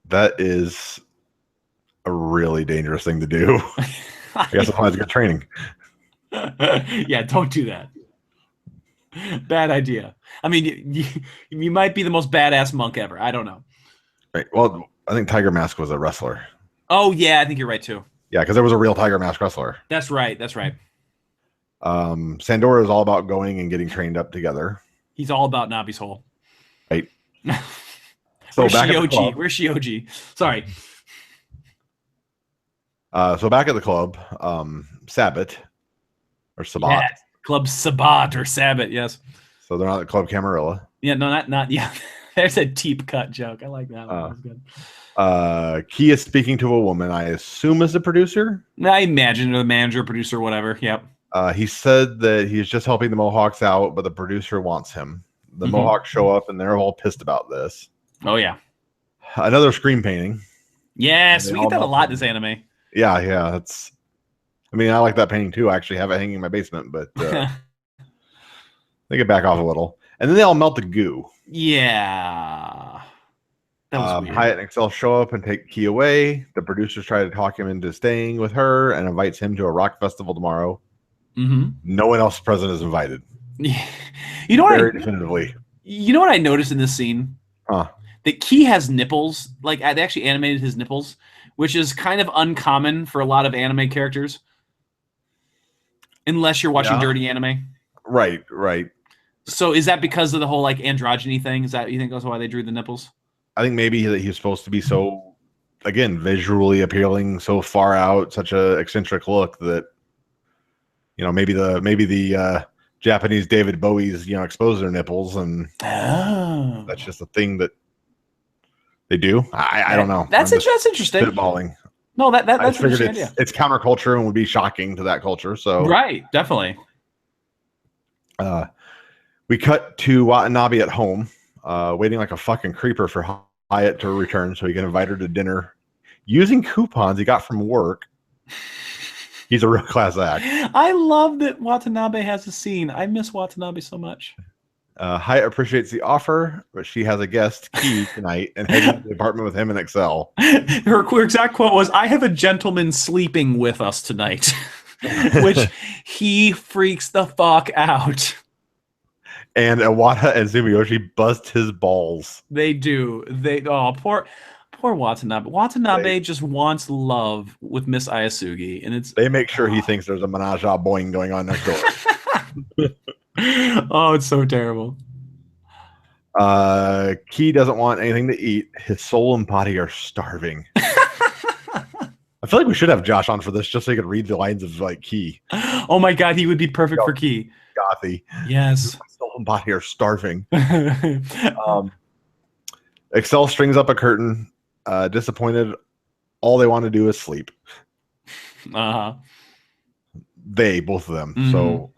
That is a really dangerous thing to do. I guess it's good training. Yeah, don't do that. Bad idea. I mean, you might be the most badass monk ever. I don't know. Right. Well, I think Tiger Mask was a wrestler. Oh, yeah, I think you're right, too. Yeah, because there was a real Tiger Mask wrestler. That's right. Sandora is all about going and getting trained up together. He's all about Nabi's Hole. Right. So Where's Shioji? Sorry. So back at the club, Sabbat or Sabat. Yes. Club Sabat or Sabbat, yes. So they're not at Club Camarilla. Yeah, no, not yeah. There's a deep cut joke. I like that one. That was good. Key is speaking to a woman, I assume is the producer. I imagine the manager, producer, whatever. Yep. He said that he's just helping the Mohawks out, but the producer wants him. The Mohawks show up and they're all pissed about this. Oh yeah. Another screen painting. Yes, we get that a lot in this anime. Yeah. That's. I mean, I like that painting too. I actually have it hanging in my basement, but they get back off a little, and then they all melt the goo. Yeah. That was weird. Hyatt and Excel show up and take Key away. The producers try to talk him into staying with her and invites him to a rock festival tomorrow. No one else present is invited. Yeah. You know what? Very definitively. You know what I noticed in this scene? That Key has nipples. Like they actually animated his nipples, which is kind of uncommon for a lot of anime characters. Unless you're watching dirty anime. Right. So is that because of the whole like androgyny thing? Is that you think that's why they drew the nipples? I think maybe that he's supposed to be so, again, visually appealing, so far out, such a eccentric look that, maybe the Japanese David Bowie's, expose their nipples, and that's just a thing that they do. I don't know. That's interesting. Spitballing. No, that's an interesting idea. It's counterculture and would be shocking to that culture. So right, definitely. We cut to Watanabe at home, waiting like a fucking creeper for Hyatt to return so he can invite her to dinner using coupons he got from work. He's a real class act. I love that Watanabe has a scene. I miss Watanabe so much. Hyatt appreciates the offer, but she has a guest, Key, tonight and heading to the apartment with him and Excel. Her exact quote was, "I have a gentleman sleeping with us tonight," which he freaks the fuck out. And Iwata and Sumiyoshi bust his balls. They do. Poor Watanabe. Watanabe just wants love with Miss Ayasugi, and they make sure he thinks there's a menage a boing going on next door. Oh, it's so terrible. Key doesn't want anything to eat. His soul and body are starving. I feel like we should have Josh on for this just so he could read the lines of like Key. Oh my god, he would be perfect for Key. Gothy. Yes. My soul and body are starving. Excel strings up a curtain. Disappointed. All they want to do is sleep. They, both of them. So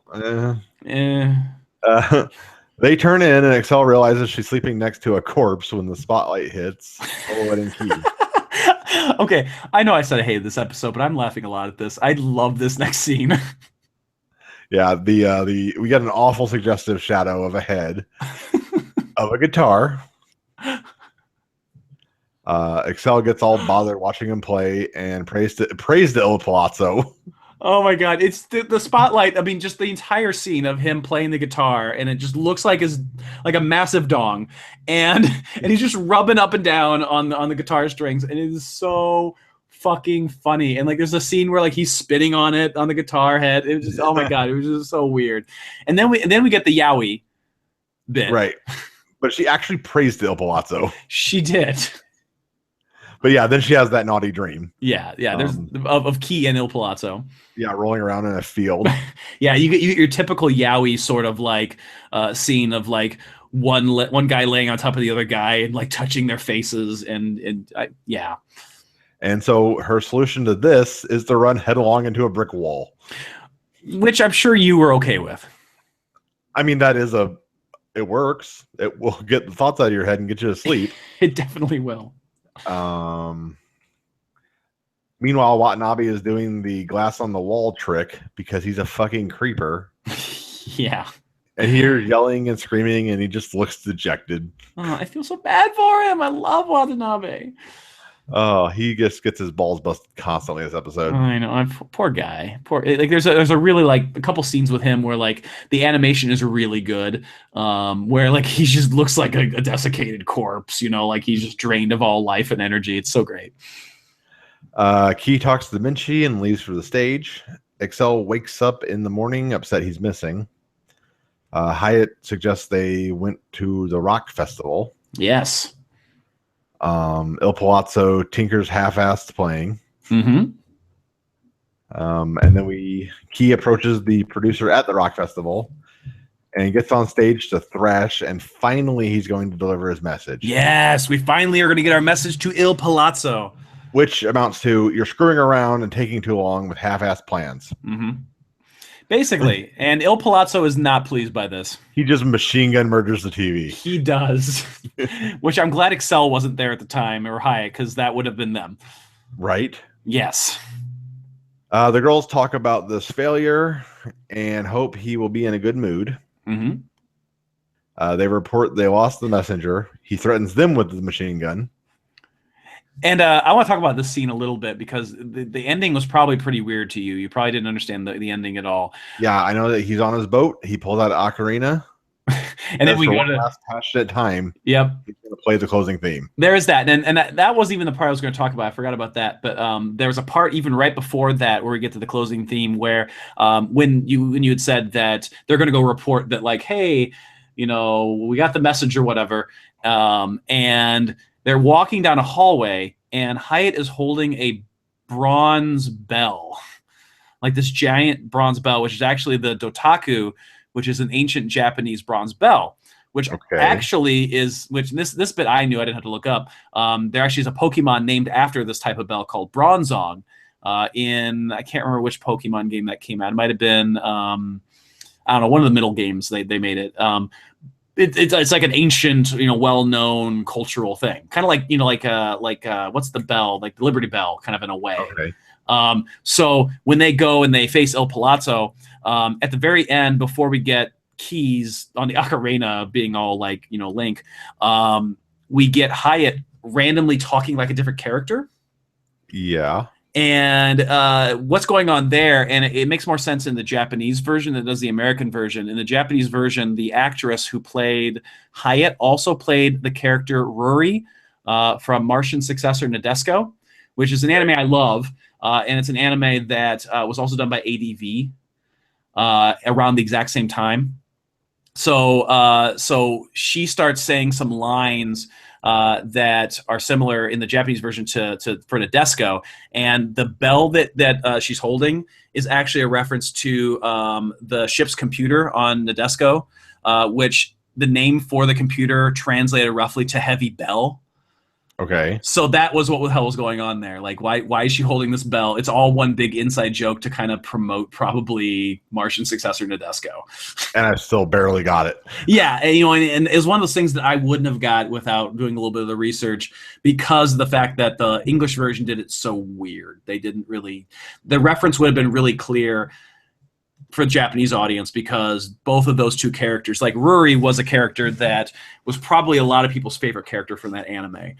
they turn in and Excel realizes she's sleeping next to a corpse when the spotlight hits. Silhouetting Key. Okay, I know I said I hated this episode, but I'm laughing a lot at this. I love this next scene. Yeah, we get an awful suggestive shadow of a head of a guitar. Excel gets all bothered watching him play and praised Il Palazzo. Oh my god, it's the spotlight. I mean, just the entire scene of him playing the guitar, and it just looks like a massive dong, and he's just rubbing up and down on the guitar strings, and it is so fucking funny. And like, there's a scene where like he's spitting on it on the guitar head. It was just, oh my god, it was just so weird. And then we get the yaoi bit, right? But she actually praised Il Palazzo. She did. But yeah, then she has that naughty dream. Yeah. There's of Key and Il Palazzo. Yeah, rolling around in a field. Yeah, you get your typical yaoi sort of like scene of like one guy laying on top of the other guy and like touching their faces yeah. And so her solution to this is to run headlong into a brick wall, which I'm sure you were okay with. I mean, it works. It will get the thoughts out of your head and get you to sleep. It definitely will. Meanwhile, Watanabe is doing the glass on the wall trick because he's a fucking creeper. Yeah. And he's yelling and screaming, and he just looks dejected. Oh, I feel so bad for him. I love Watanabe. Oh, he just gets his balls busted constantly this episode. I know. Poor guy. Poor. Like, there's a really like a couple scenes with him where like the animation is really good. Where like he just looks like a desiccated corpse. Like he's just drained of all life and energy. It's so great. Key talks to Minchi and leaves for the stage. Excel wakes up in the morning, upset he's missing. Hyatt suggests they went to the rock festival. Yes. Il Palazzo tinkers half-assed playing. Mm-hmm. And then Key approaches the producer at the rock festival, and he gets on stage to thrash, and finally he's going to deliver his message. Yes, we finally are going to get our message to Il Palazzo. Which amounts to you're screwing around and taking too long with half-assed plans. Mm-hmm. Basically, and Il Palazzo is not pleased by this. He just machine gun murders the TV. He does, which I'm glad Excel wasn't there at the time, or Hyatt, because that would have been them. Right? Yes. The girls talk about this failure and hope he will be in a good mood. Mm-hmm. They report they lost the messenger. He threatens them with the machine gun. And I want to talk about this scene a little bit because the ending was probably pretty weird to you. You probably didn't understand the ending at all. Yeah, I know that he's on his boat. He pulled out ocarina. And then we go to last passionate time. Yep. He's going to play the closing theme. There is that. And that wasn't even the part I was going to talk about. I forgot about that. But there was a part even right before that where we get to the closing theme where when you had said that they're going to go report that, like, hey, we got the message or whatever. And they're walking down a hallway, and Hyatt is holding a bronze bell, like this giant bronze bell, which is actually the Dotaku, which is an ancient Japanese bronze bell, which actually is, which this bit I knew, I didn't have to look up. There actually is a Pokemon named after this type of bell called Bronzong in, I can't remember which Pokemon game that came out. It might have been, I don't know, one of the middle games they made it. It's like an ancient, well-known cultural thing, kind of like what's the bell, like the Liberty Bell, kind of in a way. Okay. So when they go and they face El Palazzo, at the very end, before we get Keys on the ocarina being all like Link, we get Hyatt randomly talking like a different character. Yeah. And what's going on there, and it makes more sense in the Japanese version than it does the American version. In the Japanese version, the actress who played Hyatt also played the character Ruri from Martian Successor Nadesco, which is an anime I love, and it's an anime that was also done by ADV around the exact same time. So she starts saying some lines that are similar in the Japanese version for Nadesco, and the bell that she's holding is actually a reference to the ship's computer on Nadesco, which the name for the computer translated roughly to heavy bell. Okay. So that was what the hell was going on there. Like, why is she holding this bell? It's all one big inside joke to kind of promote probably Martian Successor Nadesco. And I still barely got it. Yeah, and it was one of those things that I wouldn't have got without doing a little bit of the research, because of the fact that the English version did it so weird. They didn't really, the reference would have been really clear for the Japanese audience, because both of those two characters, like Ruri was a character that was probably a lot of people's favorite character from that anime.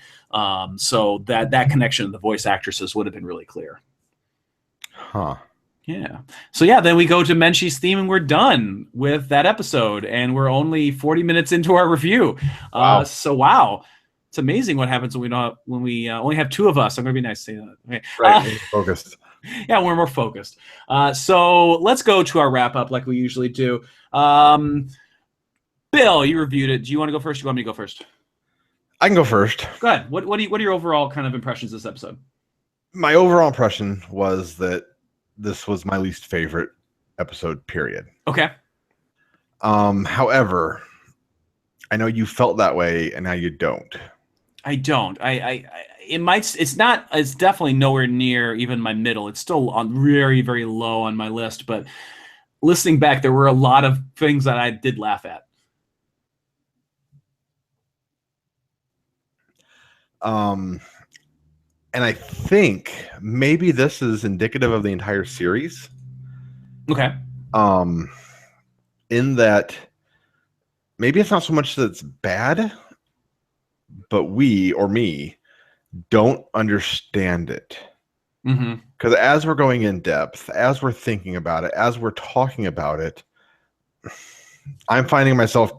So that connection to the voice actresses would have been really clear. Huh. Yeah. So yeah, then we go to Menshi's theme and we're done with that episode, and we're only 40 minutes into our review. Wow. Wow. It's amazing what happens when we only have two of us. I'm going to be nice to say that. Okay. Right. Focused. Yeah, we're more focused. So let's go to our wrap up like we usually do. Bill, you reviewed it. Do you want to go first? Or do you want me to go first? I can go first. Go ahead. What are your overall kind of impressions of this episode? My overall impression was that this was my least favorite episode, period. Okay. However, I know you felt that way, and now you don't. I don't. It's definitely nowhere near even my middle. It's still on very, very low on my list, but listening back, there were a lot of things that I did laugh at. And I think maybe this is indicative of the entire series. Okay. In that maybe it's not so much that it's bad, but we, or me, don't understand it. Because as we're going in depth, as we're thinking about it, as we're talking about it, I'm finding myself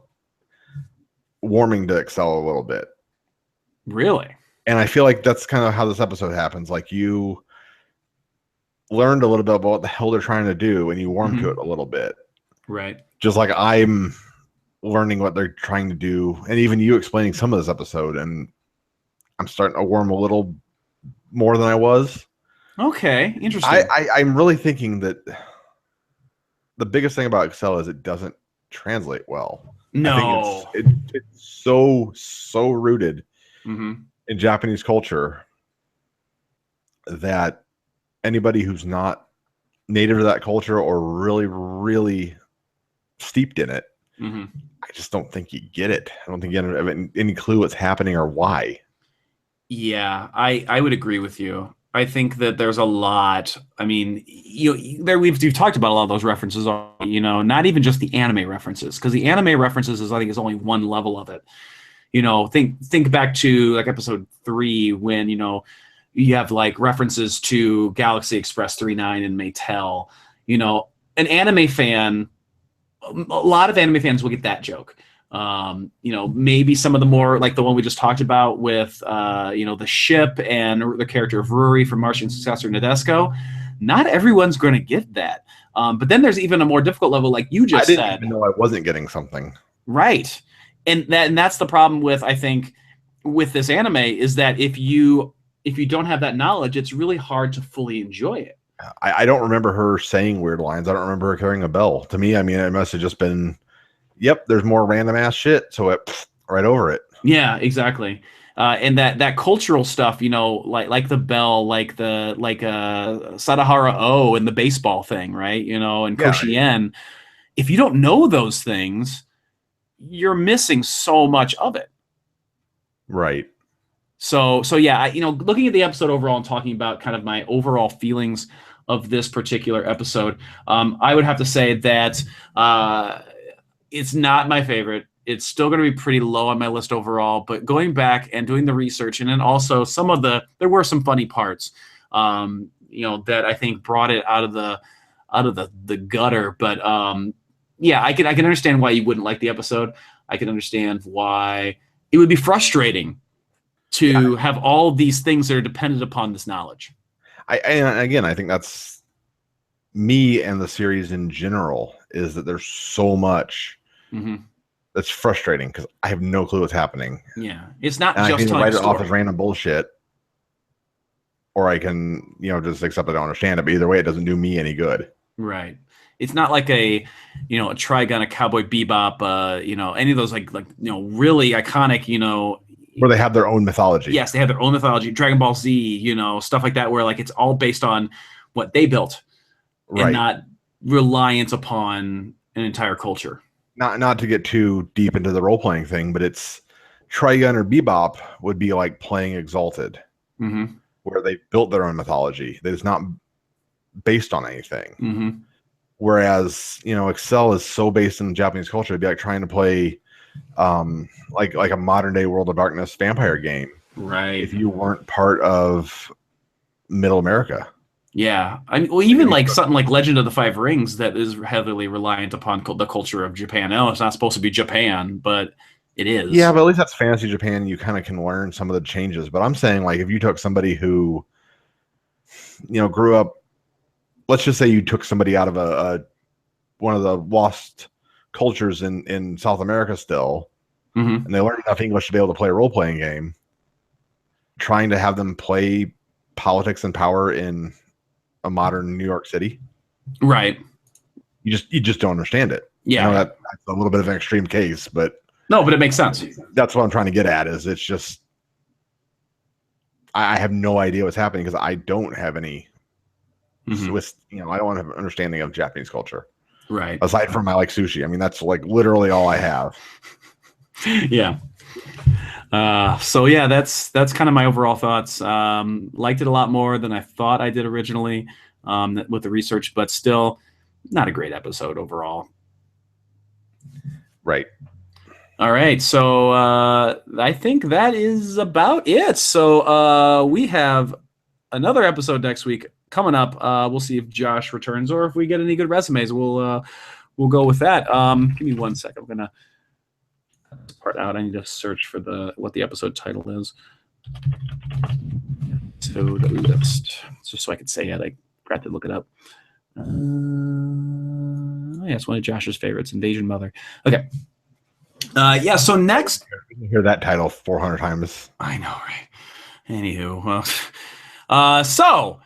warming to Excel a little bit. Really? And I feel like that's kind of how this episode happens. Like, you learned a little bit about what the hell they're trying to do, and you warm to it a little bit. Right. Just like I'm learning what they're trying to do, and even you explaining some of this episode, and I'm starting to warm a little more than I was. Okay, interesting. I'm really thinking that the biggest thing about Excel is it doesn't translate well. I think No. it's so rooted Hmm. in Japanese culture that anybody who's not native to that culture or really steeped in it, Hmm. I just don't think you get it. I don't think you have any clue what's happening or why. Yeah, I would agree with you. I think that there's a lot. I mean, there we've talked about a lot of those references. Not even just the anime references, because the anime references is I think is only one level of it. Think back to like episode 3 when you have like references to Galaxy Express 39 and Maytel. An anime fan, a lot of anime fans will get that joke. Maybe some of the more like the one we just talked about with the ship and the character of Ruri from Martian Successor Nadesco. Not everyone's going to get that. But then there's even a more difficult level, like you I just didn't said. even know I wasn't getting something. Right. And that's the problem with, I think, with this anime is that if you don't have that knowledge, it's really hard to fully enjoy it. I don't remember her saying weird lines. I don't remember her carrying a bell. To me, I mean, it must have just been, yep, there's more random ass shit. So right over it. Yeah, exactly. And that cultural stuff, like the bell, like Sadahara O and the baseball thing, right? And Yeah, Koshien. If you don't know those things, you're missing so much of it. right. So yeah, looking at the episode overall and talking about kind of my overall feelings of this particular episode, I would have to say that it's not my favorite. It's still going to be pretty low on my list overall. But going back and doing the research, and then also there were some funny parts, that I think brought it out of the gutter. But yeah, I can understand why you wouldn't like the episode. I can understand why it would be frustrating Yeah. to have all these things that are dependent upon this knowledge. And again, I think that's me and the series in general is that there's so much Mm-hmm. that's frustrating because I have no clue what's happening. Yeah, it's not And I can just either telling a write it off story. as random bullshit, or I can, just accept I don't understand it. But either way, it doesn't do me any good. Right. It's not like a Trigun, a Cowboy Bebop, any of those like really iconic, Where they have their own mythology. yes, they have their own mythology, Dragon Ball Z, stuff like that, where like it's all based on what they built and Right. not reliant upon an entire culture. Not to get too deep into the role playing thing, but it's Trigun or Bebop would be like playing Exalted, Mm-hmm. where they built their own mythology that is not based on anything. Mm-hmm. Whereas Excel is so based in Japanese culture, it'd be like trying to play like a modern day World of Darkness vampire game Right. if you weren't part of Middle America. Yeah, I mean, well, even like something like Legend of the Five Rings that is heavily reliant upon the culture of Japan. Oh, it's not supposed to be Japan, but it is. Yeah, but at least that's fantasy Japan. You kind of can learn some of the changes. But I'm saying, like, if you took somebody who, grew up, let's just say you took somebody out of a one of the lost cultures in South America still, Mm-hmm. and they learned enough English to be able to play a role playing game, trying to have them play politics and power in a modern New York City, Right. you just don't understand it. Yeah. That's a little bit of an extreme case, but No, but it makes sense. that's what I'm trying to get at. Is it's just I have no idea what's happening because I don't have any Mm-hmm. Swiss. I don't have an understanding of Japanese culture Right. aside from I like sushi. I mean, that's like literally all I have. Yeah. So yeah, that's kind of my overall thoughts. Liked it a lot more than I thought I did originally with the research, but still not a great episode overall. Right. All right, so I think that is about it. So we have another episode next week coming up. We'll see if Josh returns or if we get any good resumes. We'll go with that. Give me 1 second. I'm gonna cut this part out. I need to search for what the episode title is. Episode list, just so I could say it. I forgot to look it up. Yeah, it's one of Josh's favorites, Invasion Mother. Okay. Yeah, so next. You hear that title 400 times. I know, right? Anywho, well, so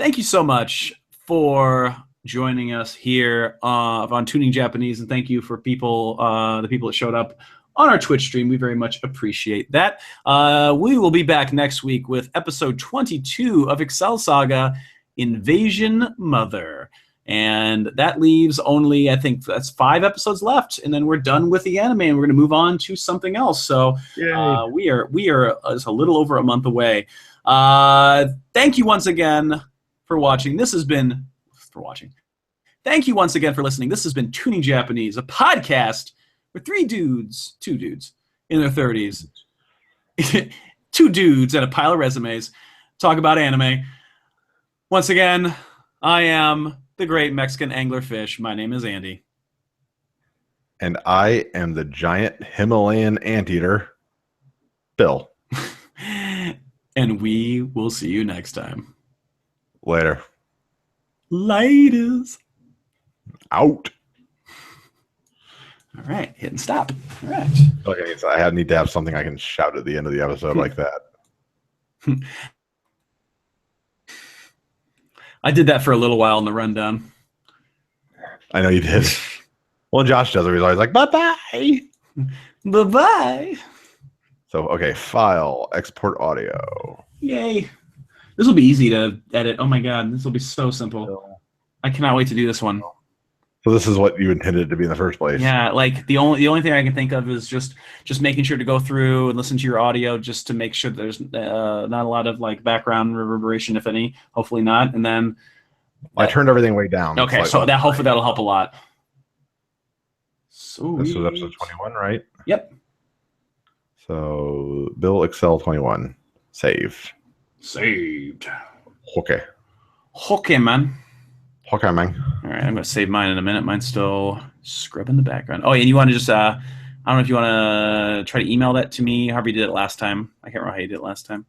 thank you so much for joining us here on Tuning Japanese, and thank you for the people that showed up on our Twitch stream. We very much appreciate that. We will be back next week with episode 22 of Excel Saga, Invasion Mother. And that leaves only, I think that's 5 episodes left, and then we're done with the anime, and we're going to move on to something else. So we are just a little over a month away. Thank you once again for watching. Thank you once again for listening. This has been Tuning Japanese, a podcast where two dudes in their 30s, 2 dudes and a pile of resumes, talk about anime. Once again, I am the great Mexican anglerfish. My name is Andy. And I am the giant Himalayan anteater, Bill. And we will see you next time. Later. Laters. Out. All right, hit and stop. All right. Okay, so I need to have something I can shout at the end of the episode like that. I did that for a little while in the rundown. I know you did. Well, Josh does it. He's always like, bye-bye. Bye-bye. So, okay, file, export audio. Yay. This will be easy to edit. Oh, my God. This will be so simple. I cannot wait to do this one. So this is what you intended to be in the first place. Yeah, like the only thing I can think of is just making sure to go through and listen to your audio just to make sure there's not a lot of like background reverberation, if any. Hopefully not. And then I turned everything way down. Okay, so that hopefully that'll help a lot. Sweet. This was episode 21, right? Yep. So Bill Excel 21. Save. Saved. Okay. Okay, man. Okay, man. All right, I'm going to save mine in a minute. Mine's still scrubbing the background. Oh, and you want to just, I don't know if you want to try to email that to me, however you did it last time. I can't remember how you did it last time.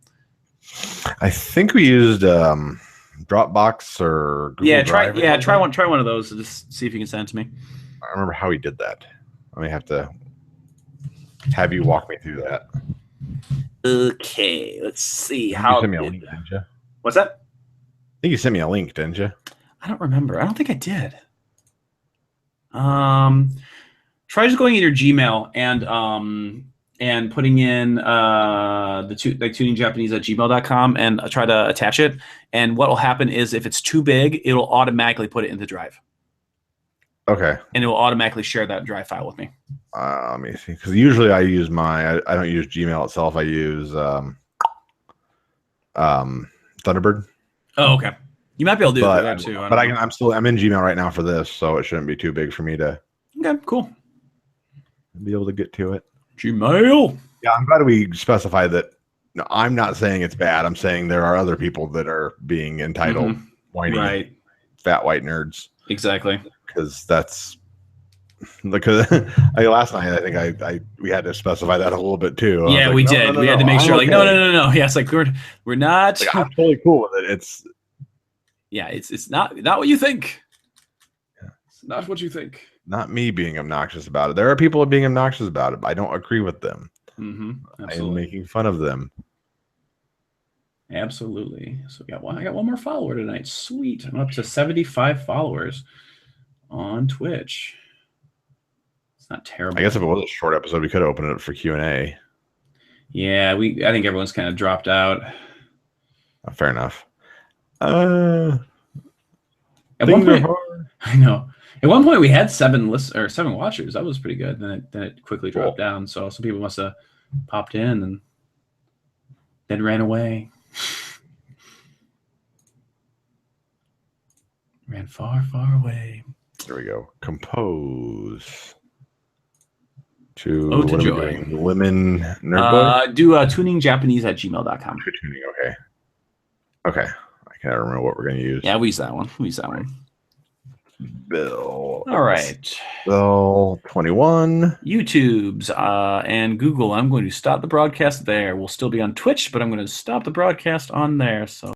I think we used Dropbox or Google Drive. Try one of those to just see if you can send it to me. I remember how he did that. I may have to have you walk me through that. Okay, let's see You how. sent me a link, didn't you? What's that? I think you sent me a link, didn't you? I don't remember. I don't think I did. Try just going in your Gmail and putting in tuningjapanese@gmail.com and try to attach it. And what will happen is if it's too big, it'll automatically put it into Drive. Okay. And it will automatically share that Drive file with me. Let me see. Because usually I use I don't use Gmail itself. I use Thunderbird. Oh, okay. You might be able to do that too. I'm in Gmail right now for this, so it shouldn't be too big for me to. Okay, cool. Be able to get to it. Gmail. Yeah, I'm glad we specified that. No, I'm not saying it's bad. I'm saying there are other people that are being entitled whiny, fat white nerds. Exactly. Because that's last night I think we had to specify that a little bit too. Yeah, we did. We had to make sure. Like, no. Yeah, it's like we're not. Like, I'm totally cool with it. It's. Yeah, it's not what you think. Yeah. It's not what you think. Not me being obnoxious about it. There are people being obnoxious about it. I don't agree with them. I am making fun of them. Absolutely. So I got one more follower tonight. Sweet. I'm up to 75 followers on Twitch. It's not terrible. I guess if it was a short episode, we could open it up for Q&A. Yeah, I think everyone's kind of dropped out. Fair enough. At one point, I know. At one point, we had 7 watchers. That was pretty good. Then it quickly dropped down. So some people must have popped in and then ran away. Ran far, far away. There we go. Compose. To join. Lemon Nerdboy? Do tuningjapanese@gmail.com. Tuning, okay. Okay. I can't remember what we're going to use. Yeah, we use that one. Bill. All right. Bill 21. YouTube's and Google. I'm going to stop the broadcast there. We'll still be on Twitch, but I'm going to stop the broadcast on there. So.